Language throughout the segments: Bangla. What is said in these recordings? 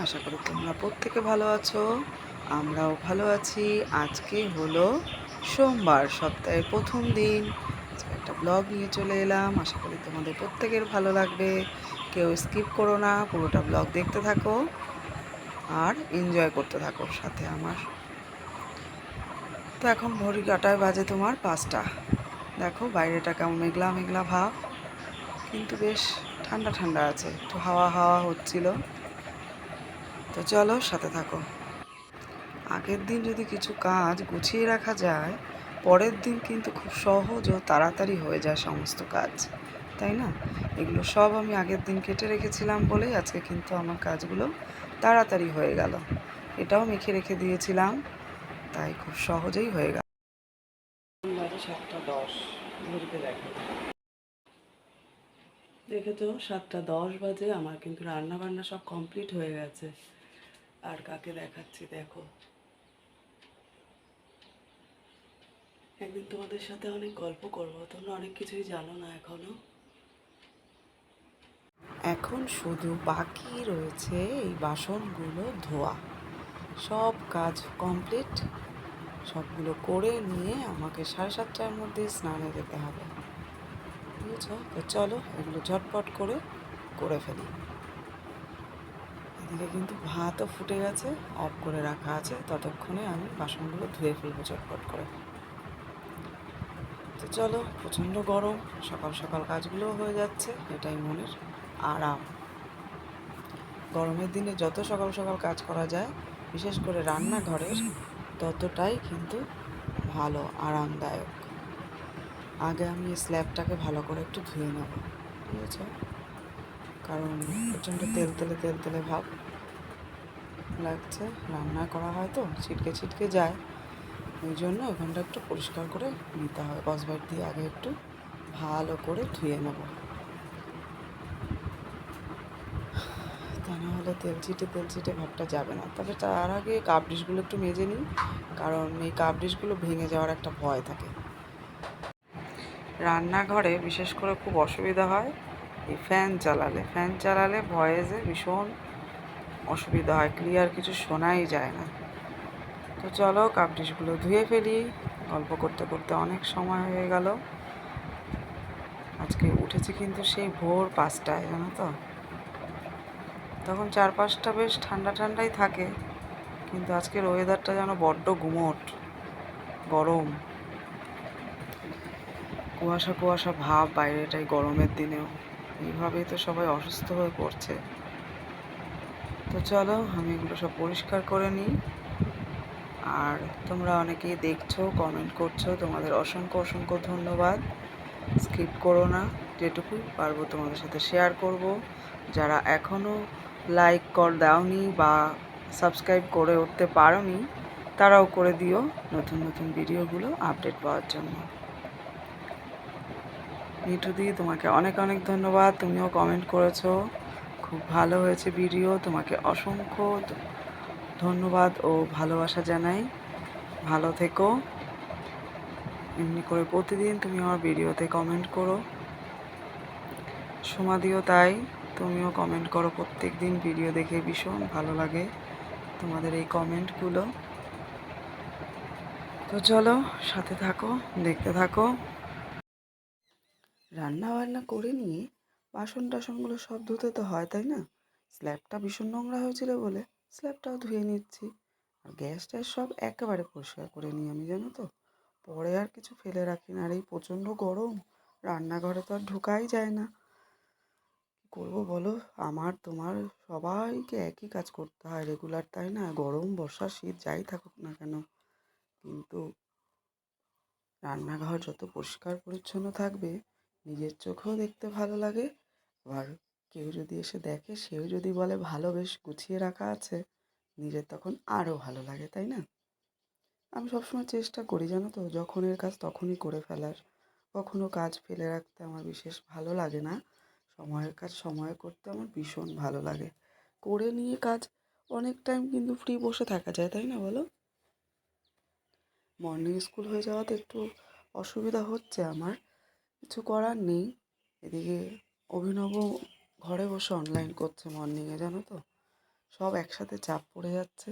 আশা করি তোমরা প্রত্যেকে ভালো আছো, আমরাও ভালো আছি। আজকে হলো সোমবার, সপ্তাহের প্রথম দিন। আজকে একটা ব্লগ নিয়ে চলে এলাম, আশা করি তোমাদের প্রত্যেকের ভালো লাগবে। কেউ স্কিপ করো না, পুরোটা ব্লগ দেখতে থাকো আর এনজয় করতে থাকো সাথে আমার। তো এখন ঘড়ি কাটায় বাজে তোমার 5টা। দেখো বাইরেটা কেমন মেঘলা মেঘলা ভাব, কিন্তু বেশ ঠান্ডা ঠান্ডা আছে, একটু হাওয়া হাওয়া হচ্ছিল। তো চলো সাথে থাকো। আগের দিন যদি কিছু কাজ গুছিয়ে রাখা যায়, পরের দিন কিন্তু খুব সহজ ও তাড়াতাড়ি হয়ে যায় সমস্ত কাজ, তাই না? এগুলো সব আমি আগের দিন কেটে রেখেছিলাম বলেই আজকে কিন্তু আমার কাজগুলো তাড়াতাড়ি হয়ে গেল। এটাও মেখে রেখে দিয়েছিলাম, তাই খুব সহজেই হয়ে গেল। বাজে 7টা 10, ঘড়িতে দেখো, দেখেছো 7টা 10 বাজে। আমার কিন্তু রান্না বান্না সব কমপ্লিট হয়ে গেছে। আর কাকে দেখাচ্ছি দেখো, একদিন তোমাদের সাথে অনেক গল্প করবো, তোমরা অনেক কিছুই জানো না এখনো। এখন শুধু বাকি রয়েছে এই বাসনগুলো ধোয়া। সব কাজ কমপ্লিট, সবগুলো করে নিয়ে আমাকে 7:30টার মধ্যে স্নানে যেতে হবে, বুঝেছ? তো চলো এগুলো ঝটপট করে করে ফেলি। এদিকে কিন্তু ভাতও ফুটে গেছে, অফ করে রাখা আছে, ততক্ষণে আমি বাসনগুলো ধুয়ে ফেলবো চটপট করে। তো চলো, প্রচণ্ড গরম, সকাল সকাল কাজগুলোও হয়ে যাচ্ছে, এটাই মনের আরাম। গরমের দিনে যত সকাল সকাল কাজ করা যায়, বিশেষ করে রান্নাঘরের, ততটাই কিন্তু ভালো, আরামদায়ক। আগে আমি স্ল্যাবটাকে ভালো করে একটু ধুয়ে নেব, ঠিক আছে? কারণ প্রচণ্ড তেল তেলে তেল তেলে ভাব লাগছে, রান্না করা হয় তো ছিটকে ছিটকে যায়, ওই জন্য ওখানটা একটু পরিষ্কার করে নিতে হয়। স্কচব্রাইট দিয়ে আগে একটু ভালো করে ধুয়ে নেব, তা না হলে তেল চিটে ভাবটা যাবে না। তবে তার আগে কাপ ডিশগুলো একটু মেজে নিই, কারণ এই কাপ ডিশগুলো ভেঙে যাওয়ার একটা ভয় থাকে। রান্নাঘরে বিশেষ করে খুব অসুবিধা হয় এই ফ্যান চালালে ভয়েসে ভীষণ অসুবিধা হয়, ক্লিয়ার কিছু শোনাই যায় না। তো চলো কাপ ডিশগুলো ধুয়ে ফেলি, গল্প করতে করতে অনেক সময় হয়ে গেল। আজকে উঠেছি কিন্তু সেই ভোর 5টায়, জানো তো। তখন চারপাশটা বেশ ঠান্ডা ঠান্ডাই থাকে, কিন্তু আজকের ওয়েদারটা যেন বড্ড গুমোট, গরম, কুয়াশা কুয়াশা ভাব বাইরেটাই গরমের দিনেও। এইভাবেই তো সবাই অসুস্থ হয়ে পড়ছে। তো চলো আমি এগুলো সব পরিষ্কার করে নিই। আর তোমরা অনেকেই দেখছো, কমেন্ট করছো, তোমাদের অসংখ্য অসংখ্য ধন্যবাদ। স্কিপ করো না, যেটুকু পারবো তোমাদের সাথে শেয়ার করব। যারা এখনও লাইক দাওনি বা সাবস্ক্রাইব করে উঠতে পারোনি, তারাও করে দিও, নতুন নতুন ভিডিওগুলো আপডেট পাওয়ার জন্য। মিঠুদি, তোমাকে অনেক অনেক ধন্যবাদ, তুমিও কমেন্ট করেছো, খুব ভালো হয়েছে ভিডিও, তোমাকে অসংখ্য ধন্যবাদ ও ভালোবাসা জানাই। ভালো থেকো, এমনি করে প্রতিদিন তুমি আমার ভিডিওতে কমেন্ট করো। সমাধিও তাই, তুমিও কমেন্ট করো প্রত্যেক দিন, ভিডিও দেখে ভীষণ ভালো লাগে তোমাদের এই কমেন্টগুলো। তো চলো সাথে থাকো, দেখতে থাকো। রান্না বান্না করে নিয়ে বাসন টাসনগুলো সব ধুতে তো হয়, তাই না? স্ল্যাবটা ভীষণ নোংরা হয়েছিল বলে স্ল্যাবটাও ধুয়ে নিচ্ছি। আর গ্যাস ট্যাস সব একেবারে পরিষ্কার করে নিই আমি, জানো তো। পরে আর কিছু ফেলে রাখি না। আর এই প্রচণ্ড গরম, রান্নাঘরে তো আর ঢোকাই যায় না। কী করবো বলো, আমার তোমার সবাইকে একই কাজ করতে হয় রেগুলার, তাই না? গরম বর্ষা শীত যাই থাকুক না কেন, কিন্তু রান্নাঘর যত পরিষ্কার পরিচ্ছন্ন থাকবে, নিজের চোখেও দেখতে ভালো লাগে। আবার কেউ যদি এসে দেখে, সেও যদি বলে ভালো, বেশ গুছিয়ে রাখা আছে, নিজের তখন আরও ভালো লাগে, তাই না? আমি সবসময় চেষ্টা করি, জানো তো, যখনের কাজ তখনই করে ফেলার। কখনো কাজ ফেলে রাখতে আমার বিশেষ ভালো লাগে না। সময়ের কাজ সময়ে করতে আমার ভীষণ ভালো লাগে। করে নিয়ে কাজ অনেক টাইম কিন্তু ফ্রি বসে থাকা যায়, তাই না বলো? মর্নিং স্কুল হয়ে যাওয়াতে একটু অসুবিধা হচ্ছে আমার, কিছু করার নেই। এদিকে অভিনব ঘরে বসে অনলাইন করছে মর্নিংয়ে, জানো তো। সব একসাথে চাপ পড়ে যাচ্ছে।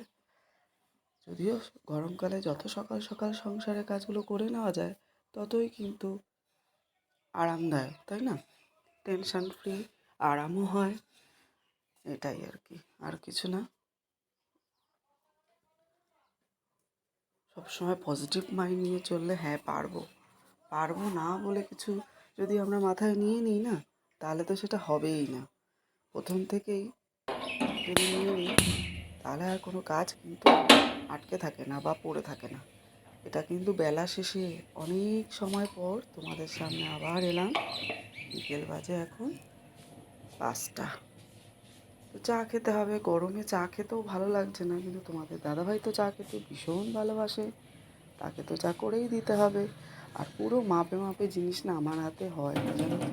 যদিও গরমকালে যত সকাল সকাল সংসারের কাজগুলো করে নেওয়া যায় ততই কিন্তু আরামদায়ক, তাই না? টেনশন ফ্রি, আরামও হয়, এটাই আর কি, আর কিছু না। সবসময় পজিটিভ মাইন্ড নিয়ে চললে হ্যাঁ পারবো পারবো না বলে কিছু যদি আমরা মাথায় নিয়ে নিই না, তাহলে তো সেটা হবেই না। প্রথম থেকেই যদি নিয়ে নিই তাহলে আর কোনো কাজ কিন্তু আটকে থাকে না বা পড়ে থাকে না। এটা কিন্তু বেলা শেষে অনেক সময় পর তোমাদের সামনে আবার এলাম। বিকেল বাজে এখন 5টা। তো চা খেতে হবে, গরমে চা খেতেও ভালো লাগছে না, কিন্তু তোমাদের দাদাভাই তো চা খেতে ভীষণ ভালোবাসে, তাকে তো চা করেই দিতে হবে। আর পুরো মাপে মাপে জিনিস না আমার হাতে হয় না, জানো তো।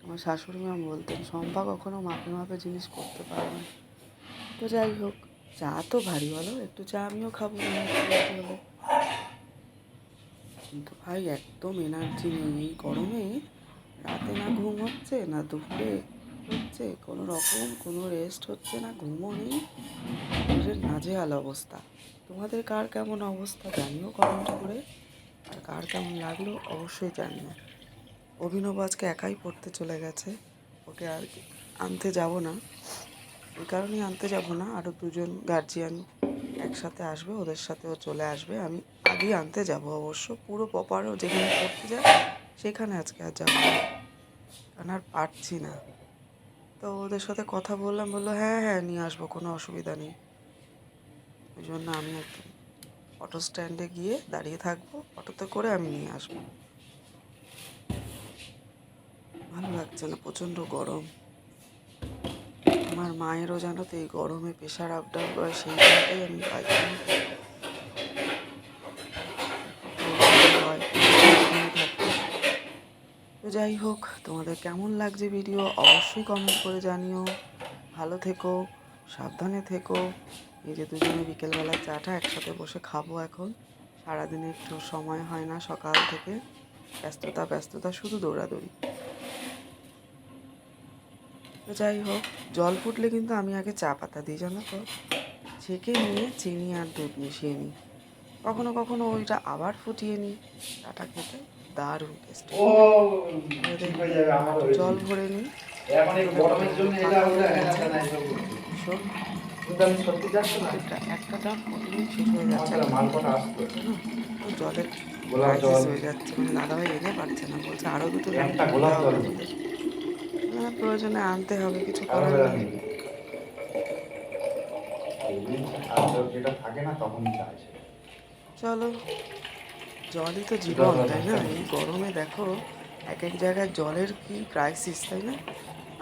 আমার শাশুড়ি মা বলতেন শম্পা কখনো মাপে মাপে জিনিস করতে পারে না। তো যাই হোক, চা তো ভারী, বলো একটু চা আমিও খাবো না হলে। কিন্তু ভাই একদম এনার্জি নেই এই গরমে। রাতে না ঘুম হচ্ছে, না দুপুরে হচ্ছে, কোনো রকম কোনো রেস্ট হচ্ছে না, ঘুমও নেই, শরীরের নাজেহাল অবস্থা। তোমাদের কার কেমন অবস্থা জানিও কমেন্ট করে, আর কার কেমন লাগলো অবশ্যই জানিও। অভিনব আজকে একাই পড়তে চলে গেছে, ওকে আর আনতে যাব না। এই কারণেই আনতে যাব না, আরও দুজন গার্জিয়ান একসাথে আসবে, ওদের সাথেও চলে আসবে। আমি আগেই আনতে যাব অবশ্য, পুরো প্রপারও যেখানে পড়তে যায় সেখানে আজকে আর যাবো না, কারণ আর পারছি না। তো ওদের সাথে কথা বললাম, বললো হ্যাঁ হ্যাঁ নিয়ে আসবো, কোনো অসুবিধা নেই। ওই জন্য আমি একদম অটো স্ট্যান্ডে গিয়ে দাঁড়িয়ে থাকবো, অটোতে করে আমি নিয়ে আসবো। ভালো লাগছে না, প্রচণ্ড গরম। আমার মায়েরও জানো তো এই গরমে প্রেশার আপ ডাউন করে, সেই জায়গায় আমি পাইখানা হয় থাকতে। তো যাই হোক, তোমাদের কেমন লাগছে ভিডিও অবশ্যই কমেন্ট করে জানিও। ভালো থেকো, সাবধানে থেকো। এই যে দুজনে বিকেলবেলা চাটা একসাথে বসে খাবো এখন। সারাদিনে একটু সময় হয় না, সকাল থেকে ব্যস্ততা ব্যস্ততা, শুধু দৌড়াদৌড়ি। তো যাই হোক, জল ফুটলে কিন্তু আমি আগে চা পাতা দিই, জানো তো, ছেঁকে নিয়ে চিনি আর দুধ মিশিয়ে নিই। কখনো কখনো ওইটা আবার ফুটিয়ে নিই। চাটা খেতে দারুণ টেস্টি। জল ভরে নিই, ফাঁকা হয়ে গেছে ভীষণ। একটা ডাব প্রতিদিন শেষ হয়ে যাচ্ছে, জানো তো, জলের ক্রাইসিস হয়ে যাচ্ছে, মানে দাদাভাই এনে পারছে না, বলছে আরও দুটো ডাব কিনতে হবে আমাদের। প্রয়োজনে আনতে হবে, কিছু করার নেই। চলো, জলই তো জীবন, তাই না? এই গরমে দেখো এক এক জায়গায় জলের কি ক্রাইসিস, তাই না?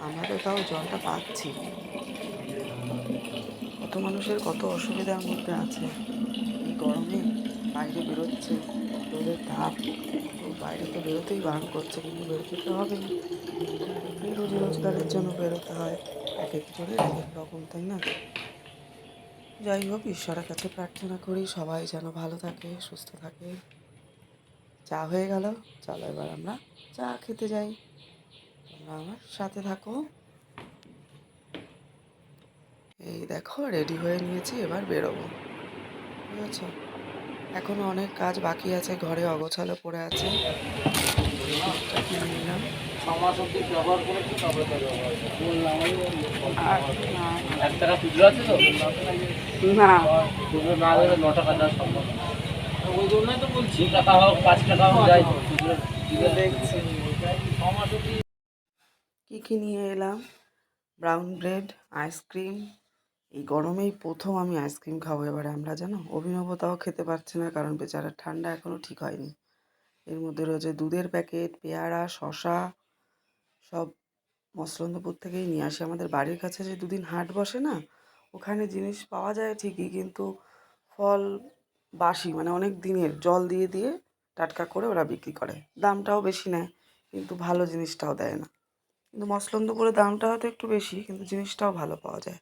আমরা তো তাও জলটা পাচ্ছি। কত মানুষের কত অসুবিধার মধ্যে আছে এই গরমে, বাইরে বেরোচ্ছে, রোদের তাপ, তো বাইরে তো বেরোতেই বারণ করছে, কিন্তু বেরোতে তো হবেই, এই রোজি রোজগারের জন্য বেরোতে হয়। এক একজনের এক এক রকম, তাই না? যাই হোক, ঈশ্বরের কাছে প্রার্থনা করি সবাই যেন ভালো থাকে, সুস্থ থাকে। চা হয়ে গেল, চলো এবার আমরা চা খেতে যাই। তোমরা আমার সাথে থাকো। এই দেখো রেডি হয়ে নিয়েছি, এবার বেরোবো, বুঝেছ? এখনও অনেক কাজ বাকি আছে, ঘরে অগোছালো পড়ে আছে। এই দুধটা কিনে নিলাম। কি কি নিয়ে এলাম? Brown bread, ice cream. এই গরমেই প্রথম আমি আইসক্রিম খাবো এবারে আমরা, জানো। অভিনবতাও খেতে পারছে না, কারণ বেচারা ঠান্ডা এখনও ঠিক হয়নি। এর মধ্যে রয়েছে দুধের প্যাকেট, পেয়ারা, শশা, সব মসলন্দপুর থেকেই নিয়ে আসে। আমাদের বাড়ির কাছে যে দুদিন হাট বসে না, ওখানে জিনিস পাওয়া যায় ঠিকই, কিন্তু ফল বাসি, মানে অনেক দিনের, জল দিয়ে দিয়ে টাটকা করে ওরা বিক্রি করে। দামটাও বেশি নেয়, কিন্তু ভালো জিনিসটাও দেয় না। কিন্তু মসলন্দপুরের দামটা হয়তো একটু বেশি, কিন্তু জিনিসটাও ভালো পাওয়া যায়।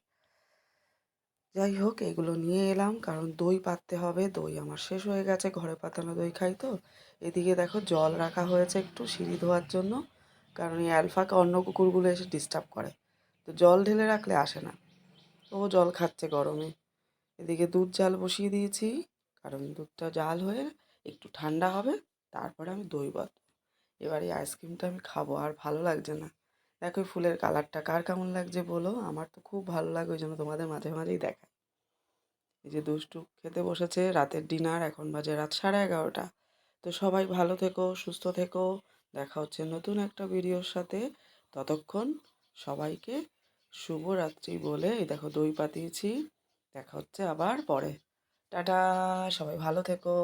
যাই হোক, এগুলো নিয়ে এলাম কারণ দই পাততে হবে। দই আমার শেষ হয়ে গেছে, ঘরে পাতানো দই খাই তো। এদিকে দেখো জল রাখা হয়েছে একটু সিঁড়ি ধোয়ার জন্য, কারণ এই অ্যালফাকে অন্য কুকুরগুলো এসে ডিস্টার্ব করে, তো জল ঢেলে রাখলে আসে না। ও জল খাচ্ছে গরমে। এদিকে দুধ জাল বসিয়ে দিয়েছি, কারণ দুধটা জাল হয়ে একটু ঠান্ডা হবে, তারপরে আমি দই বানাবো। এবার এই আইসক্রিমটা আমি খাবো, আর ভালো লাগছে না। দেখো এই ফুলের কালারটা কার কেমন লাগছে বলো, আমার তো খুব ভালো লাগে, ওই জন্য তোমাদের মাঝে মাঝেই দেখাই। এই যে দুষ্টু খেতে বসেছে রাতের ডিনার, এখন বাজে রাত 11:30। তো সবাই ভালো থেকো, সুস্থ থেকো। দেখা হচ্ছে নতুন একটা ভিডিওর সাথে। ততক্ষণ সবাইকে শুভরাত্রি বলে এই দেখো দই পাতিয়েছি। দেখা হচ্ছে আবার পরে। টাটা, সবাই ভালো থেকো।